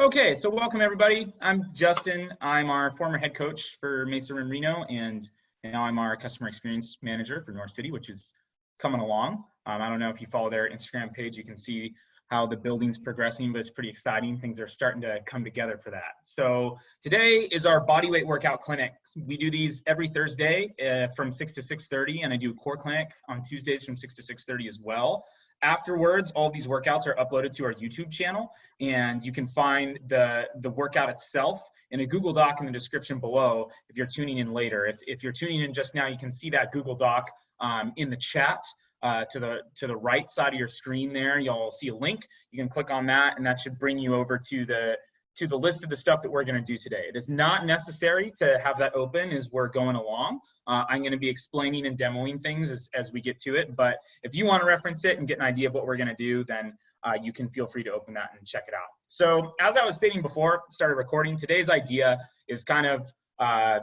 Okay, so welcome everybody. I'm Justin. I'm our former head coach for Mesa Rim Reno, and now I'm our customer experience manager for North City, which is coming along. I don't know if you follow their Instagram page, you can see how the building's progressing, but it's pretty exciting. Things are starting to come together for that. So today is our bodyweight workout clinic. We do these every Thursday from 6 to 6:30, and I do a core clinic on Tuesdays from 6 to 6:30 as well. Afterwards, all of these workouts are uploaded to our YouTube channel, and you can find the workout itself in a Google Doc in the description below if you're tuning in later. If you're tuning in just now, you can see that Google Doc in the chat to the right side of your screen there. You'll see a link. You can click on that, and that should bring you over to the list of the stuff that we're going to do today. It is not necessary to have that open as we're going along. I'm going to be explaining and demoing things as we get to it, but if you want to reference it and get an idea of what we're going to do, then you can feel free to open that and check it out. So as I was stating before I started recording, today's idea is kind of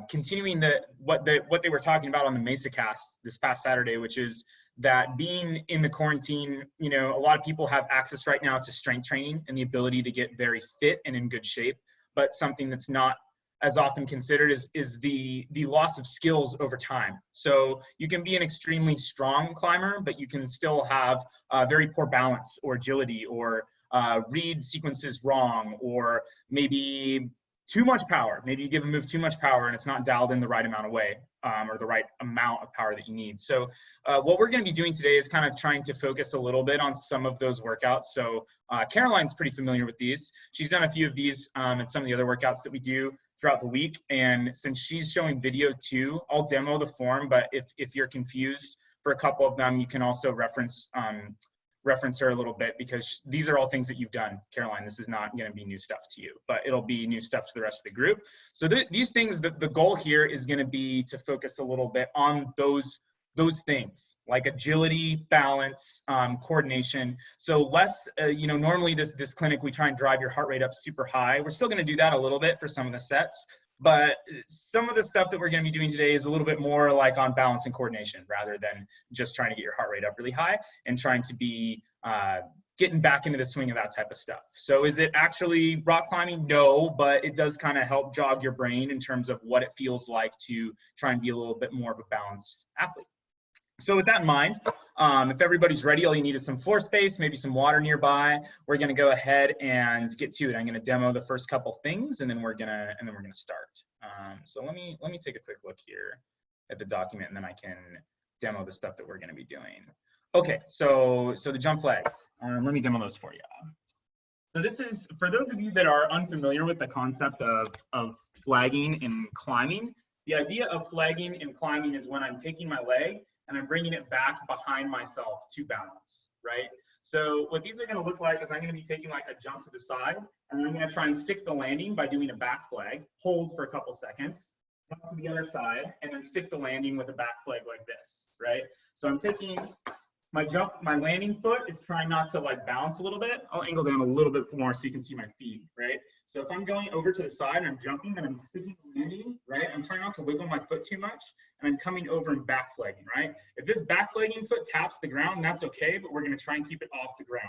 continuing what they were talking about on the Mesa cast this past Saturday, which is that being in the quarantine, a lot of people have access right now to strength training and the ability to get very fit and in good shape, but something that's not as often considered is the loss of skills over time. So you can be an extremely strong climber, but you can still have very poor balance or agility, or read sequences wrong, or maybe too much power. Maybe you give a move too much power and it's not dialed in the right amount of way, or the right amount of power that you need. So what we're going to be doing today is kind of trying to focus a little bit on some of those workouts. So Caroline's pretty familiar with these. She's done a few of these and some of the other workouts that we do throughout the week. And since she's showing video too, I'll demo the form, but if you're confused for a couple of them, you can also reference her a little bit, because these are all things that you've done, Caroline. This is not going to be new stuff to you, but it'll be new stuff to the rest of the group. So these things, the goal here is going to be to focus a little bit on those things like agility, balance, coordination. So less, normally this clinic, we try and drive your heart rate up super high. We're still going to do that a little bit for some of the sets, but some of the stuff that we're going to be doing today is a little bit more like on balance and coordination, rather than just trying to get your heart rate up really high and trying to be getting back into the swing of that type of stuff. So is it actually rock climbing? No, but it does kind of help jog your brain in terms of what it feels like to try and be a little bit more of a balanced athlete. So with that in mind, if everybody's ready, all you need is some floor space, maybe some water nearby. We're going to go ahead and get to it. I'm going to demo the first couple things, and then we're gonna start. So let me take a quick look here at the document, and then I can demo the stuff that we're going to be doing. Okay, so the jump flags. Let me demo those for you. So this is for those of you that are unfamiliar with the concept of flagging and climbing. The idea of flagging and climbing is when I'm taking my leg and I'm bringing it back behind myself to balance, right? So what these are going to look like is I'm going to be taking like a jump to the side, and I'm going to try and stick the landing by doing a back flag, hold for a couple seconds, jump to the other side, and then stick the landing with a back flag like this, right? So I'm taking my landing foot is trying not to like bounce a little bit. I'll angle down a little bit more so you can see my feet, right? So if I'm going over to the side and I'm jumping and I'm sticking the landing, right? I'm trying not to wiggle my foot too much, and I'm coming over and back flagging, right? If this back flagging foot taps the ground, that's okay, but we're going to try and keep it off the ground.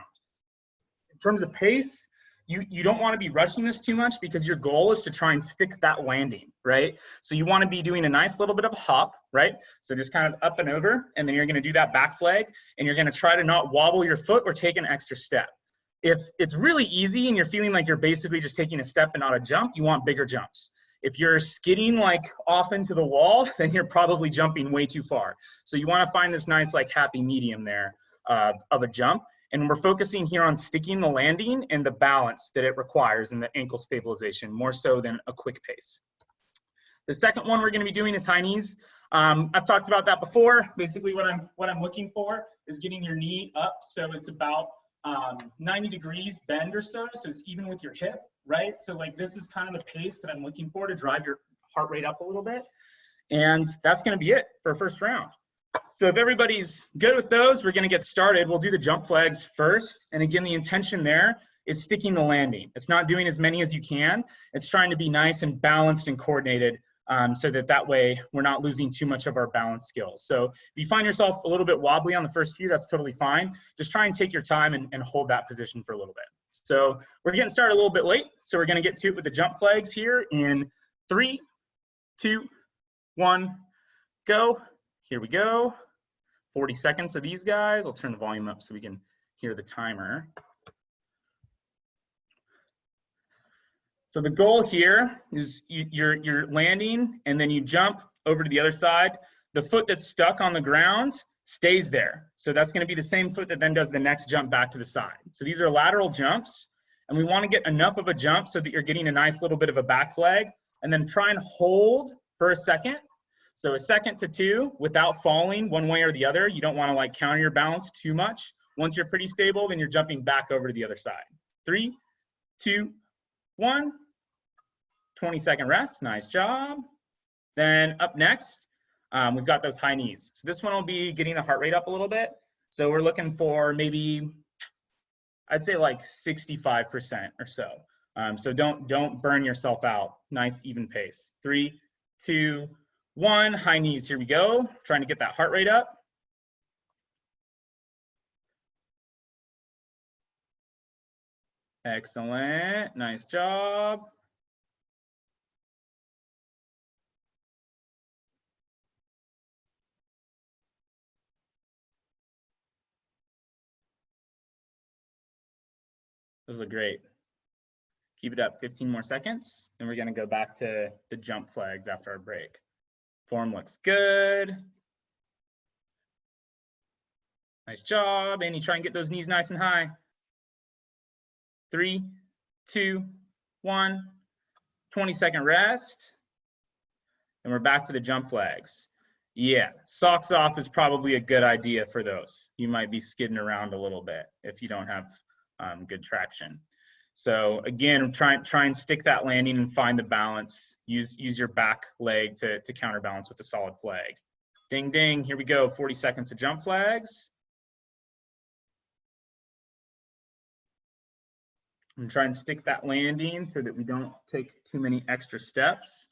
In terms of pace, you don't want to be rushing this too much, because your goal is to try and stick that landing, right? So you want to be doing a nice little bit of a hop, right? So just kind of up and over, and then you're going to do that back flag, and you're going to try to not wobble your foot or take an extra step. If it's really easy and you're feeling like you're basically just taking a step and not a jump, you want bigger jumps. If you're skidding like off into the wall, then you're probably jumping way too far. So you want to find this nice like happy medium there of a jump. And we're focusing here on sticking the landing and the balance that it requires in the ankle stabilization, more so than a quick pace. The second one we're going to be doing is high knees. I've talked about that before. Basically what I'm looking for is getting your knee up so it's about 90 degrees bend or so it's even with your hip, right? So like this is kind of the pace that I'm looking for to drive your heart rate up a little bit. And that's going to be it for first round. So if everybody's good with those, we're going to get started. We'll do the jump flags first. And again, the intention there is sticking the landing. It's not doing as many as you can. It's trying to be nice and balanced and coordinated so that way we're not losing too much of our balance skills. So if you find yourself a little bit wobbly on the first few, that's totally fine. Just try and take your time and hold that position for a little bit. So we're getting started a little bit late. So we're gonna get to it with the jump flags here in 3, 2, 1, go. Here we go. 40 seconds of these guys. I'll turn the volume up so we can hear the timer. So the goal here is you're landing and then you jump over to the other side. The foot that's stuck on the ground stays there. So that's going to be the same foot that then does the next jump back to the side. So these are lateral jumps, and we want to get enough of a jump so that you're getting a nice little bit of a back flag, and then try and hold for a second. So a second to 2 without falling one way or the other. You don't want to like counter your balance too much. Once you're pretty stable, then you're jumping back over to the other side. 3, 2, 1. 20-second rest. Nice job. Then up next, we've got those high knees. So this one will be getting the heart rate up a little bit. So we're looking for maybe, I'd say like 65% or so. So don't burn yourself out. Nice even pace. 3, 2, 1. High knees. Here we go. Trying to get that heart rate up. Excellent. Nice job. Those look great. Keep it up 15 more seconds. Then we're gonna go back to the jump flags after our break. Form looks good. Nice job. Andy, try and get those knees nice and high. 3, 2, 1. 20-second rest. And we're back to the jump flags. Yeah, socks off is probably a good idea for those. You might be skidding around a little bit if you don't have good traction. So again, try and stick that landing and find the balance. Use your back leg to counterbalance with a solid flag. Ding, ding, here we go. 40 seconds of jump flags. And try and stick that landing so that we don't take too many extra steps.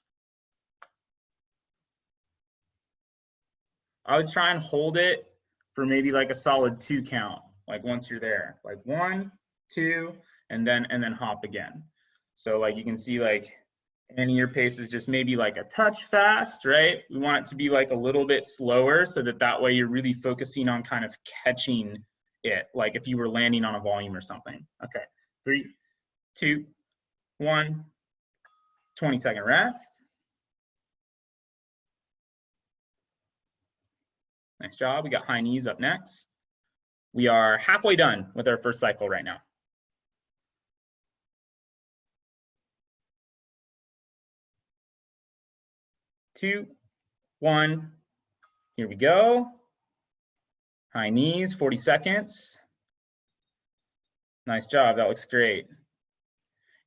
I would try and hold it for maybe like a solid 2 count. Like once you're there, like 1, 2, and then hop again. So like you can see like any of your pace is just maybe like a touch fast, right? We want it to be like a little bit slower so that way you're really focusing on kind of catching it, like if you were landing on a volume or something. Okay, 3, 2, 1, 20-second rest. Nice job. We got high knees up next. We are halfway done with our first cycle right now. 2, 1. Here we go. High knees, 40 seconds. Nice job. That looks great.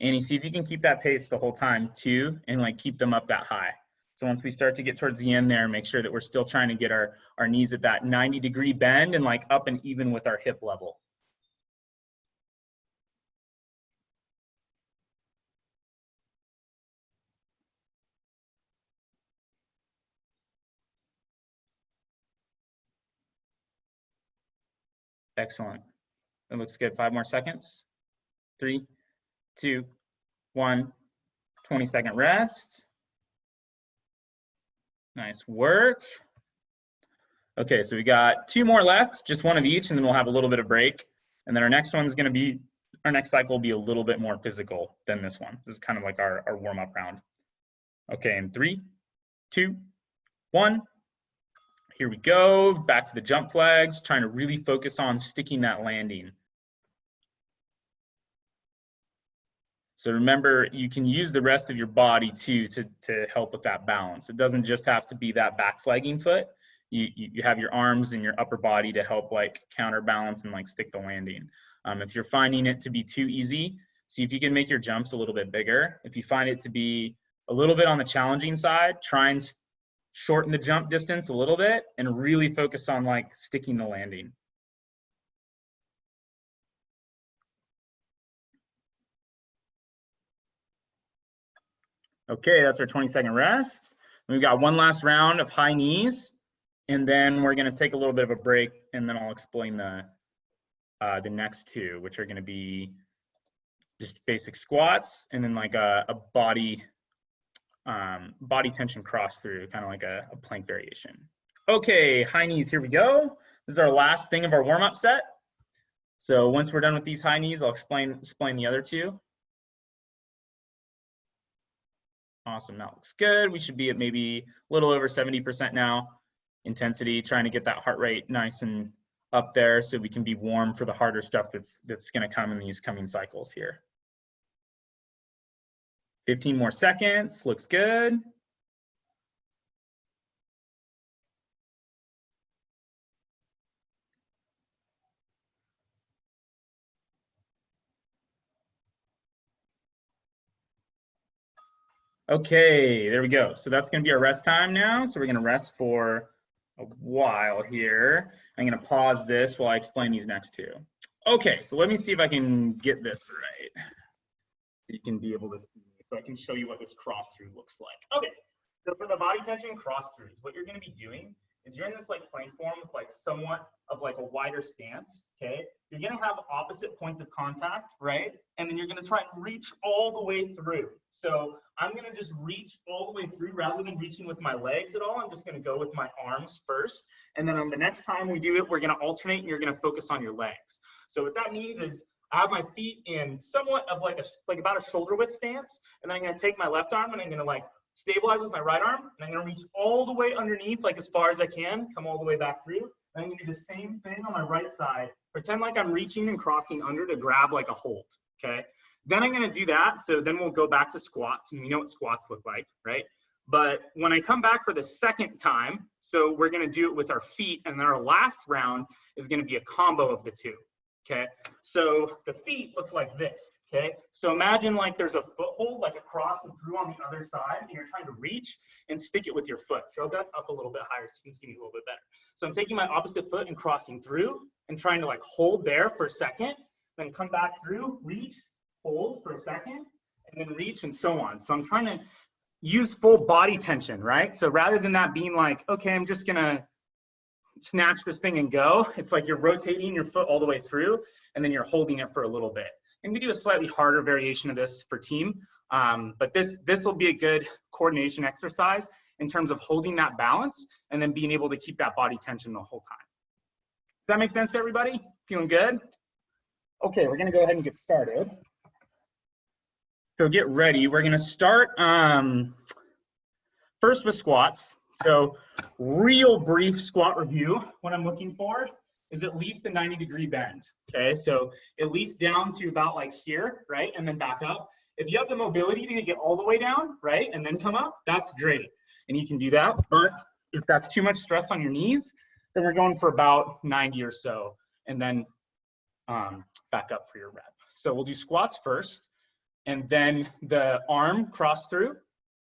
And you see if you can keep that pace the whole time too, and like keep them up that high. So once we start to get towards the end there, make sure that we're still trying to get our knees at that 90-degree bend and like up and even with our hip level. Excellent. It looks good. 5 more seconds. 3, 2, 1. 20-second rest. Nice work. Okay, so we got 2 more left, just 1 of each, and then we'll have a little bit of break. And then our next cycle will be a little bit more physical than this one. This is kind of like our warm-up round. Okay, in 3, 2, 1. Here we go. Back to the jump flags, trying to really focus on sticking that landing. So remember, you can use the rest of your body too to help with that balance. It doesn't just have to be that back flagging foot. You have your arms and your upper body to help like counterbalance and like stick the landing. If you're finding it to be too easy, see if you can make your jumps a little bit bigger. If you find it to be a little bit on the challenging side, try and shorten the jump distance a little bit and really focus on like sticking the landing. Okay, that's our 20-second rest. And we've got 1 last round of high knees, and then we're going to take a little bit of a break, and then I'll explain the next 2, which are going to be just basic squats, and then like a body tension cross through, kind of like a plank variation. Okay, high knees, here we go. This is our last thing of our warm-up set. So once we're done with these high knees, I'll explain the other two. Awesome, that looks good. We should be at maybe a little over 70% now. Intensity, trying to get that heart rate nice and up there so we can be warm for the harder stuff that's gonna come in these coming cycles here. 15 more seconds, looks good. Okay, there we go. So that's gonna be our rest time now. So we're gonna rest for a while here. I'm gonna pause this while I explain these next two. Okay, so let me see if I can get this right. You can be able to see, so I can show you what this cross through looks like. Okay, so for the body tension cross throughs, what you're gonna be doing is you're in this like plank form with like somewhat of like a wider stance, okay? You're gonna have opposite points of contact, right? And then you're gonna try and reach all the way through. So I'm gonna just reach all the way through rather than reaching with my legs at all. I'm just gonna go with my arms first. And then on the next time we do it, we're gonna alternate and you're gonna focus on your legs. So what that means is I have my feet in somewhat of like about a shoulder width stance. And then I'm gonna take my left arm and I'm gonna like stabilize with my right arm, and I'm gonna reach all the way underneath, like as far as I can, come all the way back through. And I'm gonna do the same thing on my right side. Pretend like I'm reaching and crossing under to grab like a hold, okay? Then I'm gonna do that, so then we'll go back to squats, and we know what squats look like, right? But when I come back for the second time, so we're gonna do it with our feet, and then our last round is gonna be a combo of the two, okay? So the feet look like this. Okay, so imagine like there's a foothold, like across and through on the other side, and you're trying to reach and stick it with your foot. Throw that up a little bit higher so you can see me a little bit better. So I'm taking my opposite foot and crossing through and trying to like hold there for a second, then come back through, reach, hold for a second, and then reach and so on. So I'm trying to use full body tension, right? So rather than that being like, okay, I'm just gonna snatch this thing and go, it's like you're rotating your foot all the way through and then you're holding it for a little bit. And we do a slightly harder variation of this for team, but this will be a good coordination exercise in terms of holding that balance and then being able to keep that body tension the whole time. Does that make sense to everybody? Feeling good? Okay, we're gonna go ahead and get started. So get ready. We're gonna start first with squats. So real brief squat review. What I'm looking for is at least a 90-degree bend, okay? So at least down to about like here, right? And then back up. If you have the mobility to get all the way down, right? And then come up, that's great. And you can do that, but if that's too much stress on your knees, then we're going for about 90 or so, and then back up for your rep. So we'll do squats first, and then the arm cross through,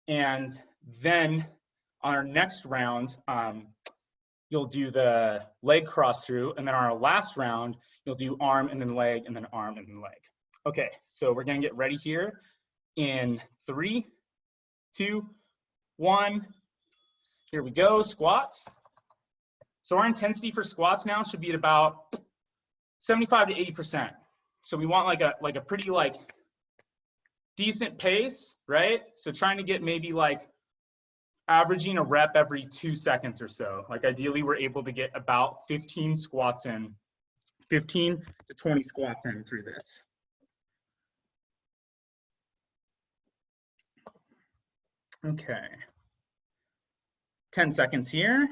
and then on our next round, you'll do the leg cross through, and then our last round, you'll do arm and then leg and then arm and then leg. Okay, so we're gonna get ready here in 3, 2, 1. Here we go, squats. So our intensity for squats now should be at about 75 to 80%. So we want like a pretty like decent pace, right? So trying to get maybe like averaging a rep every 2 seconds or so. Like ideally we're able to get about 15 squats in, 15 to 20 squats in through this. Okay. 10 seconds here.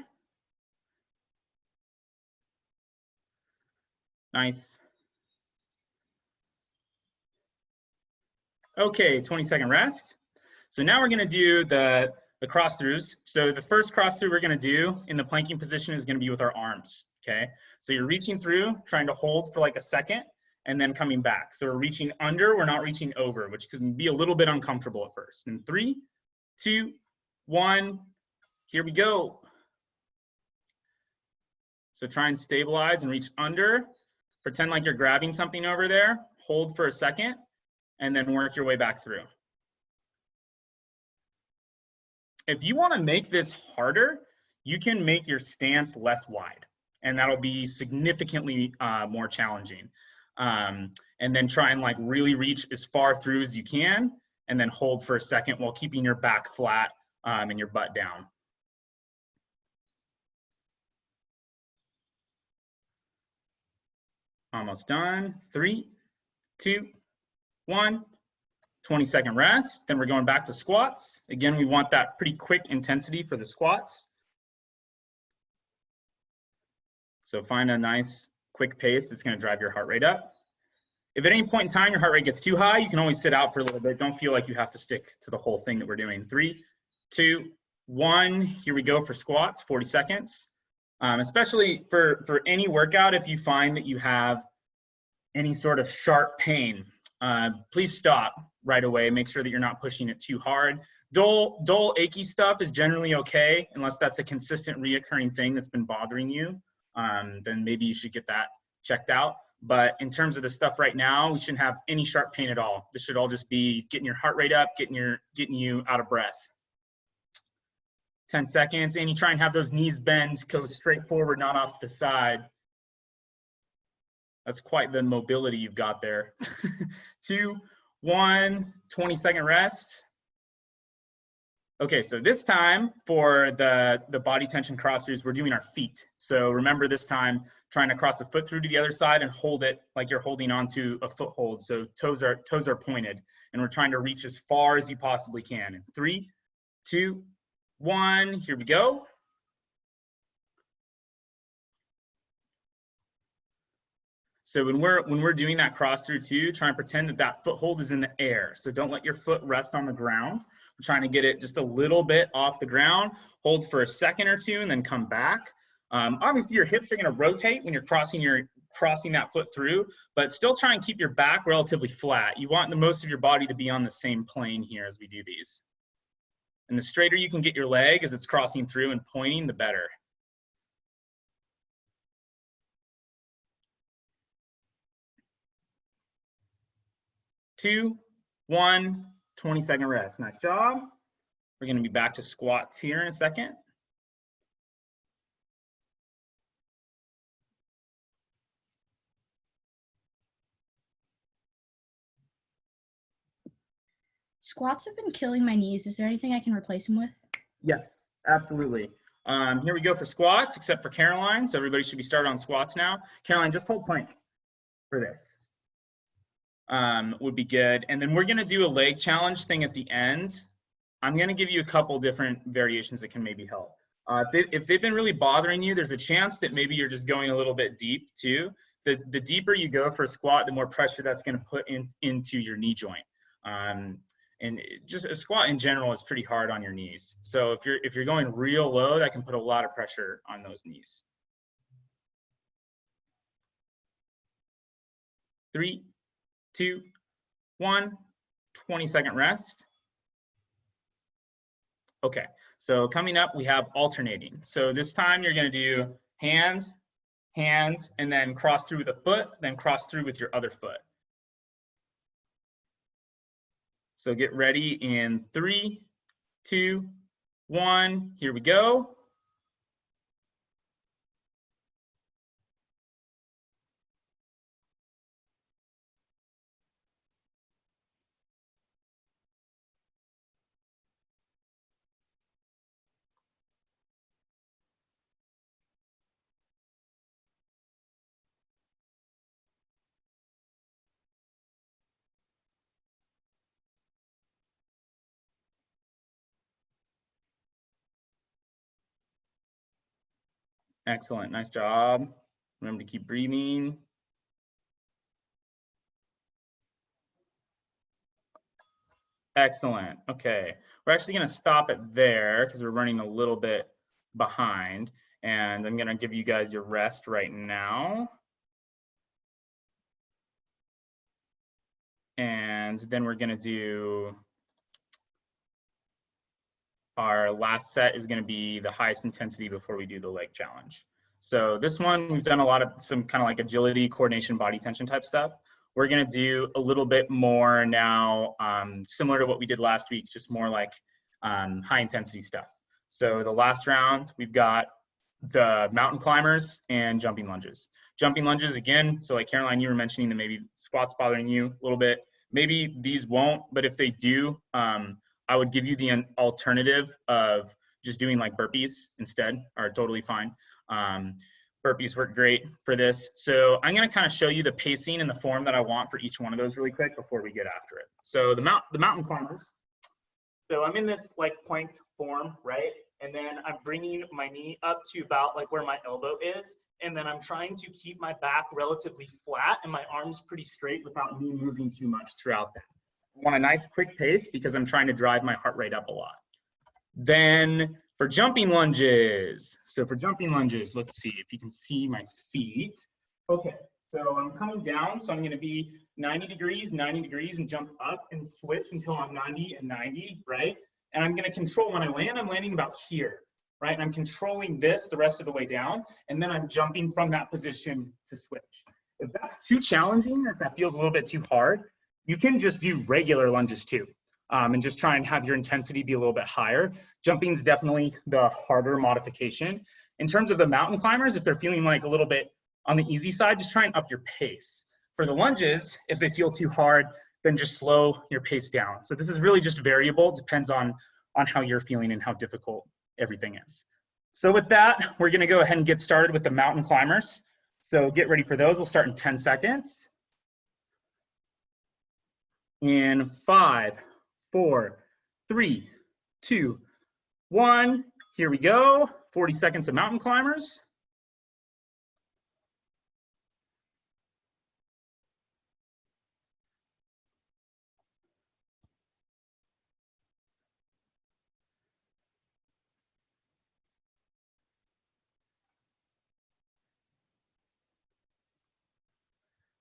Nice. Okay, 20-second rest. So now we're gonna do the cross throughs. So the first cross through we're gonna do in the planking position is gonna be with our arms, okay? So you're reaching through, trying to hold for like a second, and then coming back. So we're reaching under, we're not reaching over, which can be a little bit uncomfortable at first. In 3, 2, 1, here we go. So try and stabilize and reach under. Pretend like you're grabbing something over there, hold for a second, and then work your way back through. If you want to make this harder, you can make your stance less wide, and that'll be significantly more challenging. And and then try and like really reach as far through as you can, and then hold for a second while keeping your back flat and your butt down. Almost done. 3, 2, 1. 20-second rest. Then we're going back to squats. Again, we want that pretty quick intensity for the squats. So find a nice quick pace that's going to drive your heart rate up. If at any point in time your heart rate gets too high, you can always sit out for a little bit. Don't feel like you have to stick to the whole thing that we're doing. 3, 2, 1. Here we go for squats, 40 seconds. Especially for any workout, if you find that you have any sort of sharp pain, please stop right away. Make sure that you're not pushing it too hard. Dull, achy stuff is generally okay, unless that's a consistent reoccurring thing that's been bothering you. Then maybe you should get that checked out. But in terms of the stuff right now, we shouldn't have any sharp pain at all. This should all just be getting your heart rate up, getting you out of breath. 10 seconds, and you try and have those knees bend, go straight forward, not off to the side. That's quite the mobility you've got there. 2, 1, 20-second rest. Okay, so this time for the body tension cross-throughs, we're doing our feet. So remember this time, trying to cross a foot through to the other side and hold it like you're holding onto a foothold. So toes are pointed, and we're trying to reach as far as you possibly can. In 3, 2, 1, here we go. So when we're doing that cross through too, try and pretend that foothold is in the air. So don't let your foot rest on the ground. We're trying to get it just a little bit off the ground. Hold for a second or two and then come back. Obviously your hips are going to rotate when you're crossing that foot through, but still try and keep your back relatively flat. You want the most of your body to be on the same plane here as we do these. And the straighter you can get your leg as it's crossing through and pointing, the better. 2, 1, 20-second rest. Nice job. We're going to be back to squats here in a second. Squats have been killing my knees. Is there anything I can replace them with? Yes, absolutely. Here we go for squats, except for Caroline. So everybody should be started on squats now. Caroline, just hold plank for this. Would be good. And then we're going to do a leg challenge thing at the end. I'm going to give you a couple different variations that can maybe help. If they've been really bothering you, there's a chance that maybe you're just going a little bit deep too. The deeper you go for a squat, the more pressure that's going to put into your knee joint. And just a squat in general is pretty hard on your knees. So if you're going real low, that can put a lot of pressure on those knees. 3, 2, 1, 20-second rest. Okay, so coming up, we have alternating. So this time you're going to do hand, and then cross through with a foot, then cross through with your other foot. So get ready in 3, 2, 1, here we go. Excellent, nice job. Remember to keep breathing. Excellent, okay. We're actually gonna stop it there because we're running a little bit behind, and I'm gonna give you guys your rest right now. And then we're gonna do our last set is going to be the highest intensity before we do the leg challenge. So this one, we've done a lot of some kind of like agility, coordination, body tension type stuff. We're going to do a little bit more now, similar to what we did last week, just more like high intensity stuff. So the last round, we've got the mountain climbers and jumping lunges. Jumping lunges, again, so like Caroline, you were mentioning that maybe squats bothering you a little bit. Maybe these won't, but if they do, I would give you the alternative of just doing like burpees instead, are totally fine. Burpees work great for this. So I'm going to kind of show you the pacing and the form that I want for each one of those really quick before we get after it. So the mountain climbers. So I'm in this like plank form, right? And then I'm bringing my knee up to about like where my elbow is. And then I'm trying to keep my back relatively flat and my arms pretty straight without me moving too much throughout that. I want a nice quick pace because I'm trying to drive my heart rate up a lot. Then for jumping lunges, so for jumping lunges, let's see if you can see my feet. Okay, so I'm coming down, so I'm going to be 90 degrees, and jump up and switch until I'm 90 and 90, right? And I'm going to control when I land, I'm landing about here, right? And I'm controlling this the rest of the way down, and then I'm jumping from that position to switch. If that's too challenging, if that feels a little bit too hard, you can just do regular lunges too. And just try and have your intensity be a little bit higher. Jumping is definitely the harder modification. In terms of the mountain climbers, if they're feeling like a little bit on the easy side, just try and up your pace. For the lunges, if they feel too hard, then just slow your pace down. So this is really just variable. It depends on how you're feeling and how difficult everything is. So with that, we're gonna go ahead and get started with the mountain climbers. So get ready for those. We'll start in 10 seconds. In 5, 4, 3, 2, 1. Here we go. 40 seconds of mountain climbers.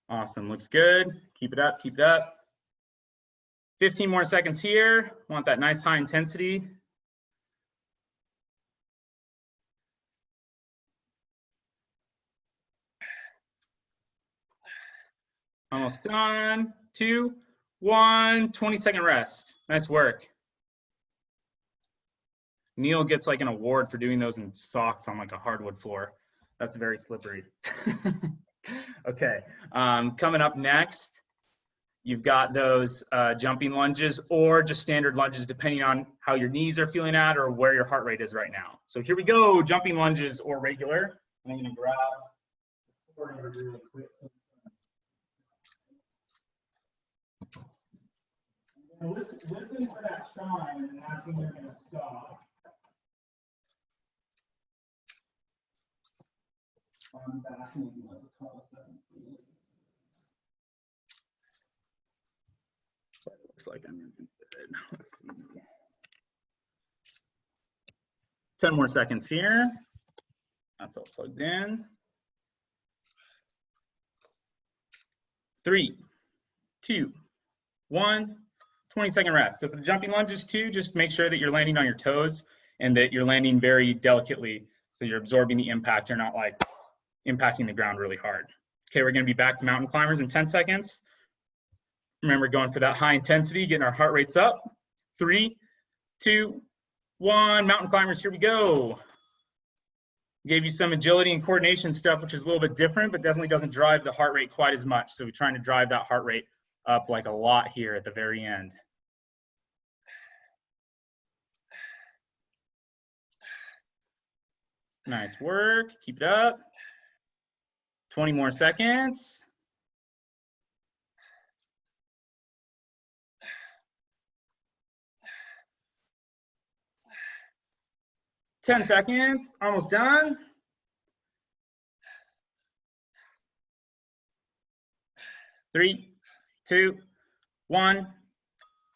Awesome, looks good. Keep it up, keep it up. 15 more seconds here. Want that nice high intensity. Almost done. 2, 1, 20-second rest. Nice work. Neil gets like an award for doing those in socks on like a hardwood floor. That's very slippery. Okay, coming up next, you've got those jumping lunges or just standard lunges depending on how your knees are feeling at or where your heart rate is right now. So here we go, jumping lunges or regular. I'm gonna grab really quick. And listen for that chime, and that's when you're gonna stop. I'm back in like a couple seconds. Looks like I'm good. Let's see. 10 more seconds here. That's all plugged in. 3, 2, 1. 20-second rest. So for the jumping lunges too, just make sure that you're landing on your toes and that you're landing very delicately so you're absorbing the impact. You're not like impacting the ground really hard. Okay, we're gonna be back to mountain climbers in 10 seconds. Remember, going for that high intensity, getting our heart rates up. 3, 2, 1. Mountain climbers, here we go. Gave you some agility and coordination stuff, which is a little bit different, but definitely doesn't drive the heart rate quite as much. So we're trying to drive that heart rate up like a lot here at the very end. Nice work, keep it up. 20 more seconds. Ten seconds, almost done. 3, 2, 1.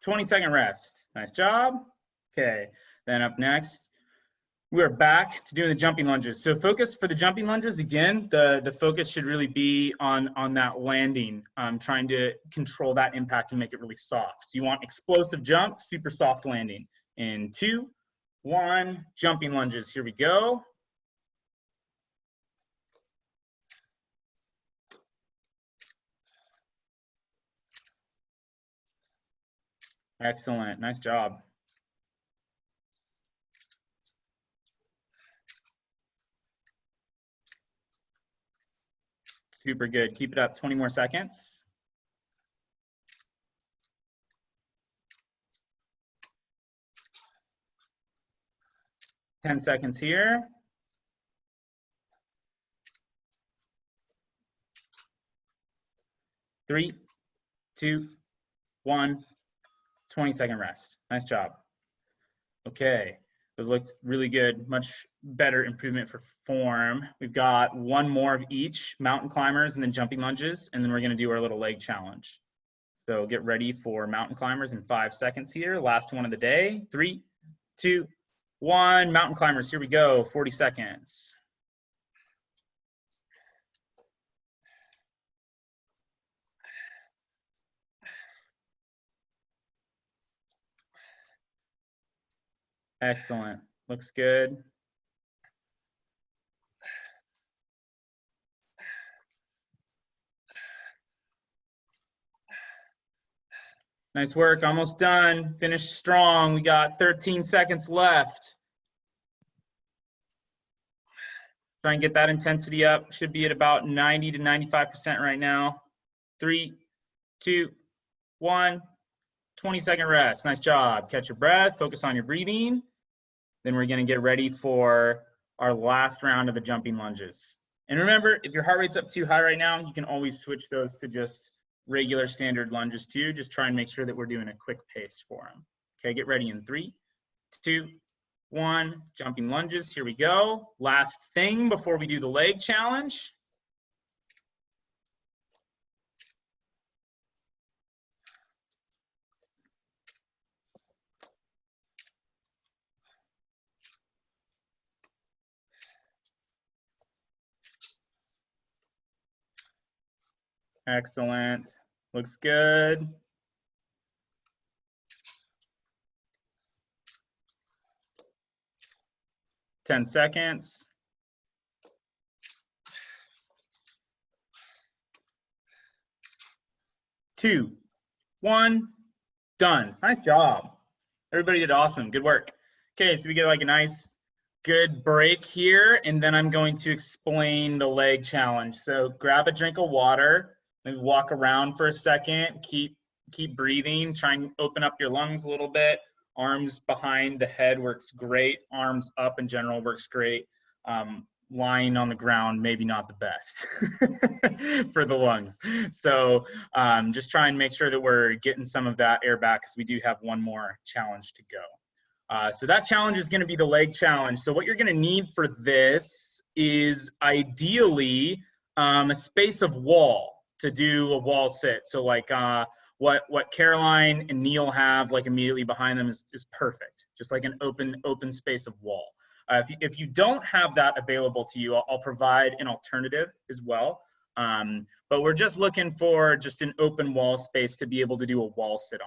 20-second rest. Nice job. Okay, then up next, we're back to doing the jumping lunges. So focus for the jumping lunges, again, the focus should really be on that landing, trying to control that impact and make it really soft. So you want explosive jump, super soft landing. In 2, 1, jumping lunges, here we go. Excellent, nice job. Super good. Keep it up. 20 more seconds. Ten seconds here. 3, 2, 1, 20-second rest. Nice job. Okay, those looked really good. Much better improvement for form. We've got one more of each, mountain climbers and then jumping lunges, and then we're gonna do our little leg challenge. So get ready for mountain climbers in 5 seconds here. Last one of the day. 3, 2, 1. Mountain climbers, here we go, 40 seconds. Excellent, looks good. Nice work, almost done. Finished strong. We got 13 seconds left. Try and get that intensity up. Should be at about 90 to 95% right now. 3, 2, 1. 20-second rest. Nice job. Catch your breath. Focus on your breathing. Then we're going to get ready for our last round of the jumping lunges. And remember, if your heart rate's up too high right now, you can always switch those to just regular standard lunges too. Just try and make sure that we're doing a quick pace for them. Okay, get ready in 3, 2, 1. Jumping lunges. Here we go. Last thing before we do the leg challenge. Excellent. Looks good. Ten seconds. 2, 1. Done. Nice job. Everybody did awesome. Good work. Okay, so we get like a nice good break here, and then I'm going to explain the leg challenge. So grab a drink of water. Maybe walk around for a second, keep breathing, try and open up your lungs a little bit. Arms behind the head works great. Arms up in general works great. Lying on the ground, maybe not the best for the lungs. So just try and make sure that we're getting some of that air back because we do have one more challenge to go. So that challenge is gonna be the leg challenge. So what you're gonna need for this is ideally a space of wall to do a wall sit. So like what Caroline and Neil have like immediately behind them is perfect. Just like an open space of wall. If you don't have that available to you, I'll provide an alternative as well. But we're just looking for just an open wall space to be able to do a wall sit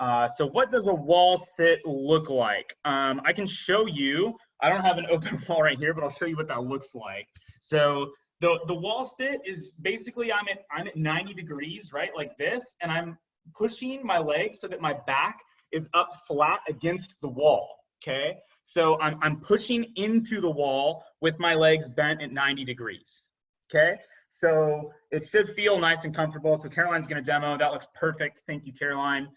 on. So what does a wall sit look like? I can show you. I don't have an open wall right here, but I'll show you what that looks like. So the wall sit is basically I'm at 90 degrees, right, like this, and I'm pushing my legs so that my back is up flat against the wall. Okay, so I'm pushing into the wall with my legs bent at 90 degrees. Okay, so it should feel nice and comfortable. So Caroline's going to demo. That looks perfect. Thank you, Caroline.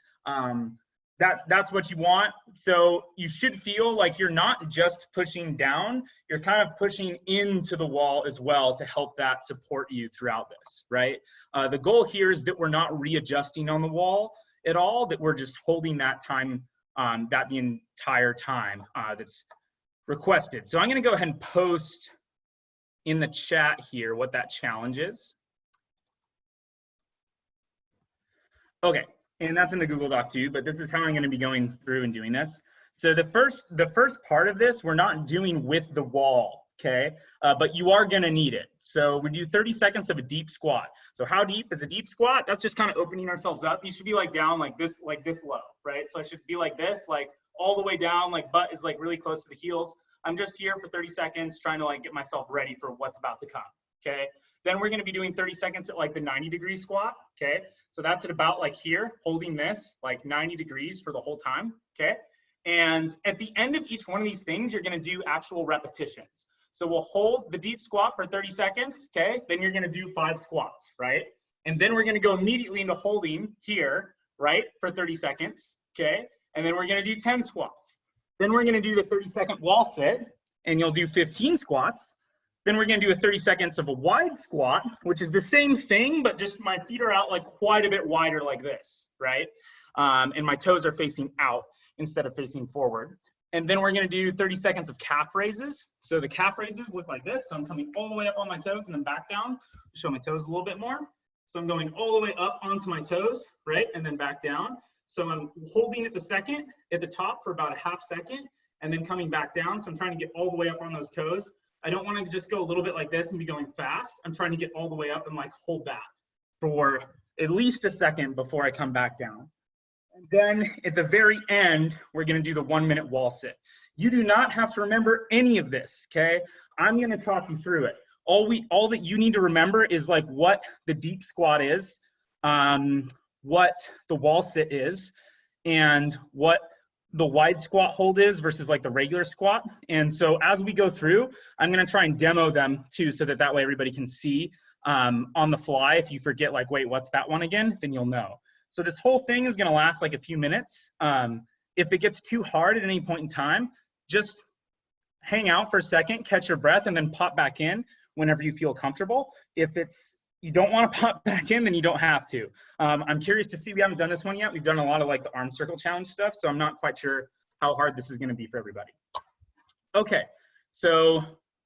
That's what you want. So you should feel like you're not just pushing down, you're kind of pushing into the wall as well to help that support you throughout this, right? The goal here is that we're not readjusting on the wall at all, that we're just holding that time, that the entire time that's requested. So I'm gonna go ahead and post in the chat here what that challenge is. Okay. And that's in the Google Doc too, but this is how I'm going to be going through and doing this. So the first part of this, we're not doing with the wall, okay? But you are going to need it. So we do 30 seconds of a deep squat. So how deep is a deep squat? That's just kind of opening ourselves up. You should be like down like this low, right? So I should be like this, like all the way down, like butt is like really close to the heels. I'm just here for 30 seconds trying to like get myself ready for what's about to come, okay? Then we're going to be doing 30 seconds at like the 90-degree squat, okay? So that's at about like here, holding this like 90 degrees for the whole time, okay? And at the end of each one of these things, you're going to do actual repetitions. So we'll hold the deep squat for 30 seconds, okay? Then you're gonna do 5 squats, right? And then we're gonna go immediately into holding here, right, for 30 seconds, okay? And then we're gonna do 10 squats. Then we're gonna do the 30-second wall sit, and you'll do 15 squats. Then we're gonna do a 30 seconds of a wide squat, which is the same thing, but just my feet are out like quite a bit wider like this, right? And my toes are facing out instead of facing forward. And then we're gonna do 30 seconds of calf raises. So the calf raises look like this. So I'm coming all the way up on my toes and then back down. Show my toes a little bit more. So I'm going all the way up onto my toes, right? And then back down. So I'm holding at the top for about a half second, and then coming back down. So I'm trying to get all the way up on those toes. I don't want to just go a little bit like this and be going fast. I'm trying to get all the way up and like hold that for at least a second before I come back down. And then at the very end, we're going to do the 1-minute wall sit. You do not have to remember any of this, okay? I'm going to talk you through it. All that you need to remember is like what the deep squat is, what the wall sit is, and what the wide squat hold is versus like the regular squat. And so as we go through, I'm going to try and demo them too, so that way everybody can see on the fly. If you forget like, wait, what's that one again? Then you'll know. So this whole thing is going to last like a few minutes. If it gets too hard at any point in time, just hang out for a second, catch your breath, and then pop back in whenever you feel comfortable. If you don't want to pop back in, then you don't have to. I'm curious to see, we haven't done this one yet. We've done a lot of like the arm circle challenge stuff, so I'm not quite sure how hard this is going to be for everybody. Okay, so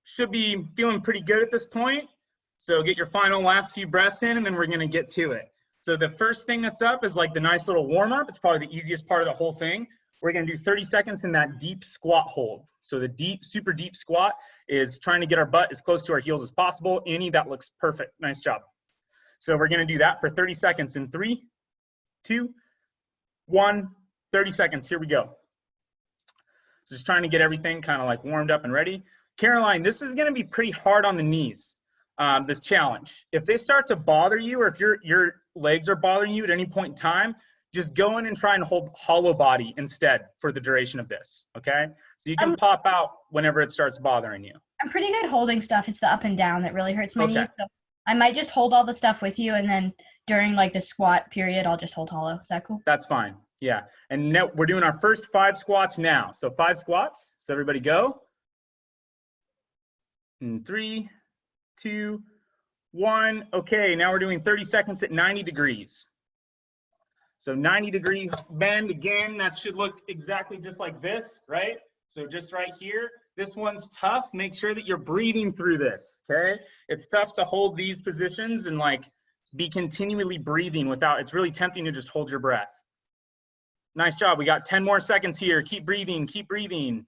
should be feeling pretty good at this point. So get your final last few breaths in, and then we're going to get to it. So the first thing that's up is like the nice little warm up. It's probably the easiest part of the whole thing. We're going to do 30 seconds in that deep squat hold. So the super deep squat is trying to get our butt as close to our heels as possible. Annie, that looks perfect. Nice job. So we're going to do that for 30 seconds in 3, 2, 1, 30 seconds. Here we go. So just trying to get everything kind of like warmed up and ready. Caroline, this is going to be pretty hard on the knees, this challenge. If they start to bother you, or if your legs are bothering you at any point in time, just go in and try and hold hollow body instead for the duration of this, okay? So you can pop out whenever it starts bothering you. I'm pretty good holding stuff. It's the up and down that really hurts my knees. So I might just hold all the stuff with you, and then during like the squat period, I'll just hold hollow. Is that cool? That's fine, yeah. And now we're doing our first 5 squats now. So 5 squats, so everybody go. In 3, 2, 1. Okay, now we're doing 30 seconds at 90 degrees. So 90-degree bend, again, that should look exactly just like this, right? So just right here, this one's tough. Make sure that you're breathing through this, okay? It's tough to hold these positions and like be continually breathing without, it's really tempting to just hold your breath. Nice job, we got 10 more seconds here. Keep breathing, keep breathing.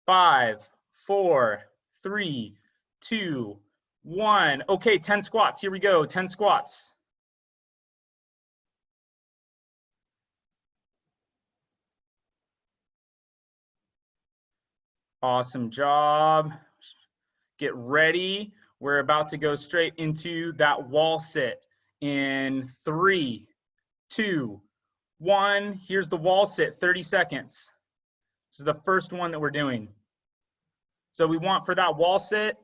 5, 4, 3, 2, 1. Okay, 10 squats, here we go, 10 squats. Awesome job. Get ready. We're about to go straight into that wall sit in 3, 2, 1. Here's the wall sit, 30 seconds. This is the first one that we're doing. So we want for that wall sit,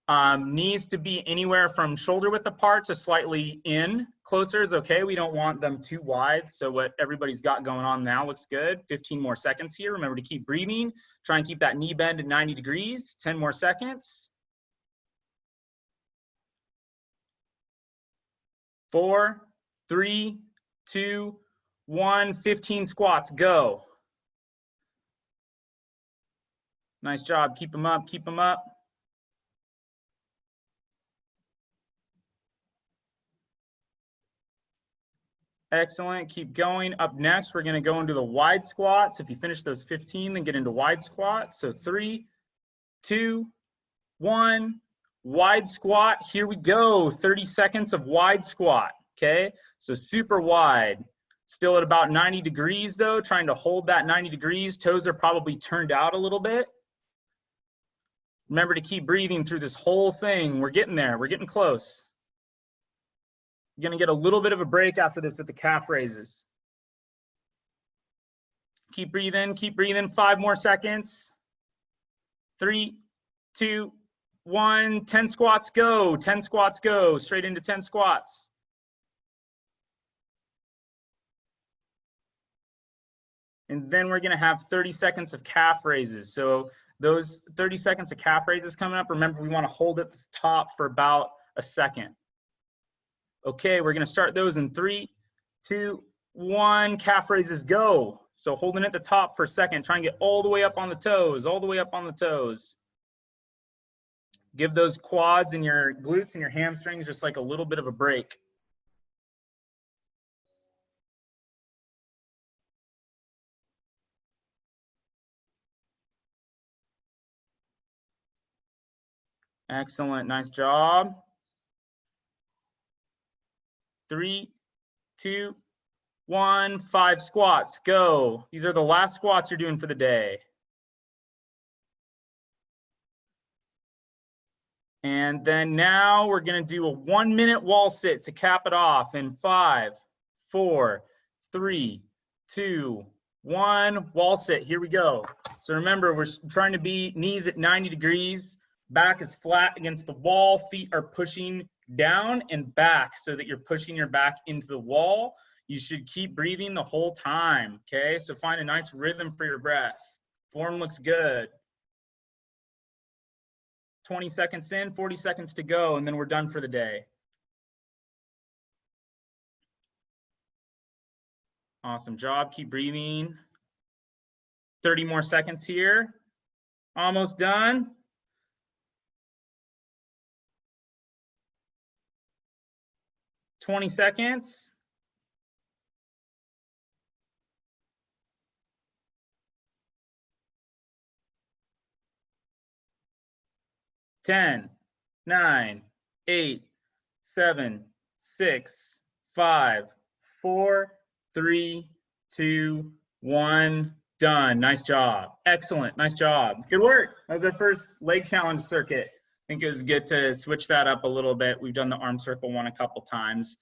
knees to be anywhere from shoulder width apart to slightly in. Closer is okay. We don't want them too wide. So what everybody's got going on now looks good. 15 more seconds here. Remember to keep breathing. Try and keep that knee bend at 90 degrees. 10 more seconds. 4, 3, 2, 1. 15 squats. Go. Nice job. Keep them up. Keep them up. Excellent, keep going. Up next, we're gonna go into the wide squats. If you finish those 15, then get into wide squat. So 3, 2, 1, wide squat. Here we go, 30 seconds of wide squat, okay? So super wide. Still at about 90 degrees though, trying to hold that 90 degrees. Toes are probably turned out a little bit. Remember to keep breathing through this whole thing. We're getting there, we're getting close. You're gonna get a little bit of a break after this with the calf raises. Keep breathing, 5 more seconds. 3, 2, 1, 10 squats, go. 10 squats, go. Straight into 10 squats. And then we're gonna have 30 seconds of calf raises. So those 30 seconds of calf raises coming up, remember we wanna hold at the top for about a second. Okay, we're gonna start those in 3, 2, 1, calf raises, go. So holding at the top for a second, try and get all the way up on the toes, all the way up on the toes. Give those quads and your glutes and your hamstrings just like a little bit of a break. Excellent, nice job. 3, 2, 1, 5 squats, go. These are the last squats you're doing for the day. And then now we're gonna do a 1-minute wall sit to cap it off in 5, 4, 3, 2, 1, wall sit, here we go. So remember, we're trying to be knees at 90 degrees, back is flat against the wall, feet are pushing down and back so that you're pushing your back into the wall. You should keep breathing the whole time, okay? So find a nice rhythm for your breath. Form looks good. 20 seconds in, 40 seconds to go, and then we're done for the day. Awesome job, keep breathing. 30 more seconds here. Almost done. 20 seconds. Ten, 9, 8, 7, 6, 5, 4, 3, 2, 1. Done. Nice job. Excellent. Nice job. Good work. That was our first leg challenge circuit. I think it was good to switch that up a little bit. We've done the arm circle one a couple times.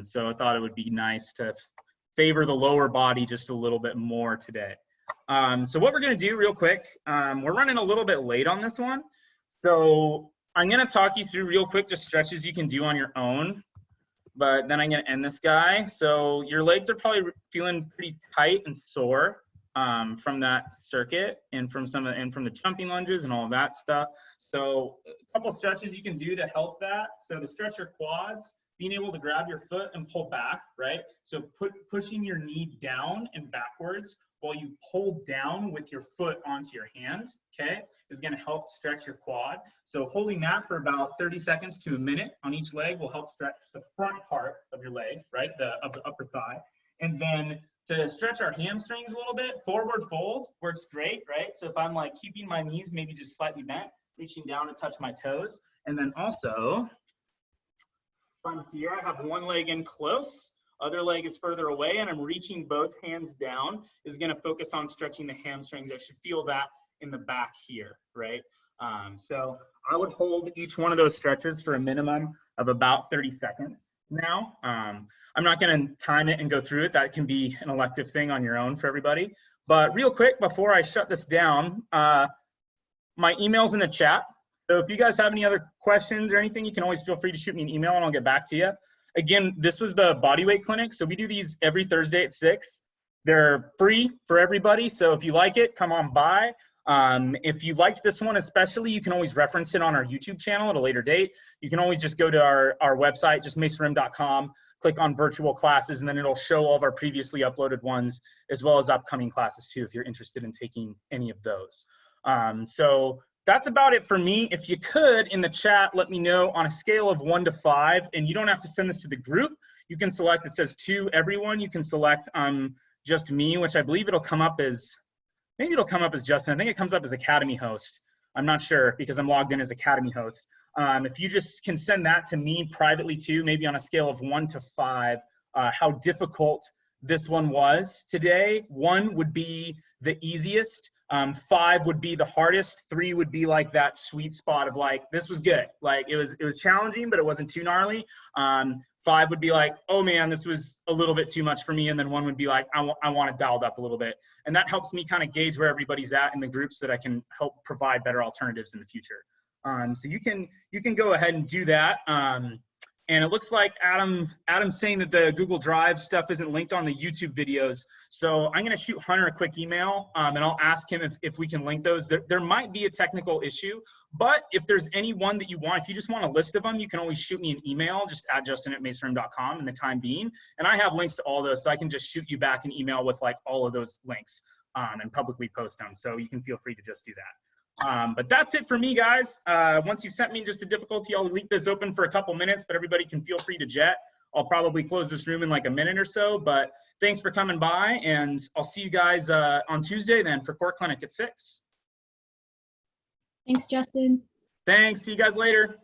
So I thought it would be nice to favor the lower body just a little bit more today. So what we're going to do real quick, we're running a little bit late on this one. So I'm going to talk you through real quick just stretches you can do on your own, but then I'm going to end this guy. So your legs are probably feeling pretty tight and sore from that circuit and from the jumping lunges and all of that stuff. So a couple stretches you can do to help that. So to stretch your quads, being able to grab your foot and pull back, right? So pushing your knee down and backwards while you pull down with your foot onto your hand, okay, is gonna help stretch your quad. So holding that for about 30 seconds to a minute on each leg will help stretch the front part of your leg, right, the upper thigh. And then to stretch our hamstrings a little bit, forward fold works great, right? So if I'm like keeping my knees maybe just slightly bent, reaching down to touch my toes. And then also, from here, I have one leg in close, other leg is further away, and I'm reaching both hands down. This is gonna focus on stretching the hamstrings. I should feel that in the back here, right? So I would hold each one of those stretches for a minimum of about 30 seconds now. I'm not gonna time it and go through it. That can be an elective thing on your own for everybody. But real quick, before I shut this down, my email's in the chat. So if you guys have any other questions or anything, you can always feel free to shoot me an email and I'll get back to you. Again, this was the bodyweight clinic. So we do these every Thursday at 6. They're free for everybody. So if you like it, come on by. If you liked this one especially, you can always reference it on our YouTube channel at a later date. You can always just go to our website, just mesarim.com, click on virtual classes, and then it'll show all of our previously uploaded ones as well as upcoming classes too, if you're interested in taking any of those. So that's about it for me. If you could, in the chat, let me know on a scale of 1 to 5, and you don't have to send this to the group. You can select, it says to everyone. You can select just me, which I believe it'll come up as, maybe it'll come up as Justin. I think it comes up as Academy host. I'm not sure because I'm logged in as Academy host. If you just can send that to me privately too, maybe on a scale of 1 to 5, how difficult this one was today. 1 would be the easiest. 5 would be the hardest. 3 would be like that sweet spot of like, this was good. Like it was challenging, but it wasn't too gnarly. 5 would be like, oh man, this was a little bit too much for me. And then 1 would be like, I want it dialed up a little bit. And that helps me kind of gauge where everybody's at in the group so that I can help provide better alternatives in the future. So you can go ahead and do that. And it looks like Adam's saying that the Google Drive stuff isn't linked on the YouTube videos. So I'm going to shoot Hunter a quick email, and I'll ask him if we can link those. There might be a technical issue, but if there's any one that you want, if you just want a list of them, you can always shoot me an email, just at justin@mesarim.com in the time being. And I have links to all those, so I can just shoot you back an email with like all of those links and publicly post them. So you can feel free to just do that. But that's it for me, guys. Once you've sent me just the difficulty, I'll leave this open for a couple minutes, but everybody can feel free to jet. I'll probably close this room in like a minute or so, but thanks for coming by, and I'll see you guys on Tuesday then for Core Clinic at 6. Thanks, Justin. Thanks. See you guys later.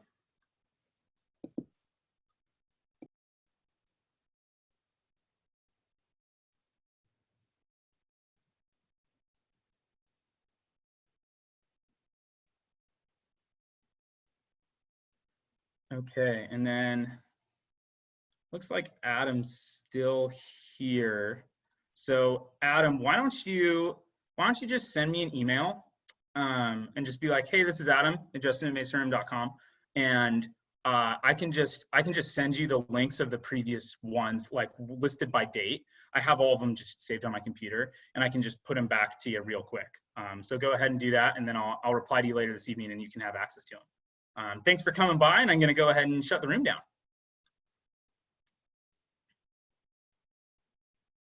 Okay, and then looks like Adam's still here. So Adam, why don't you just send me an email and just be like, hey, this is Adam at justin@mesarim.com, and I can just send you the links of the previous ones, like listed by date. I have all of them just saved on my computer, and I can just put them back to you real quick. So go ahead and do that, and then I'll reply to you later this evening, and you can have access to them. Thanks for coming by, and I'm going to go ahead and shut the room down.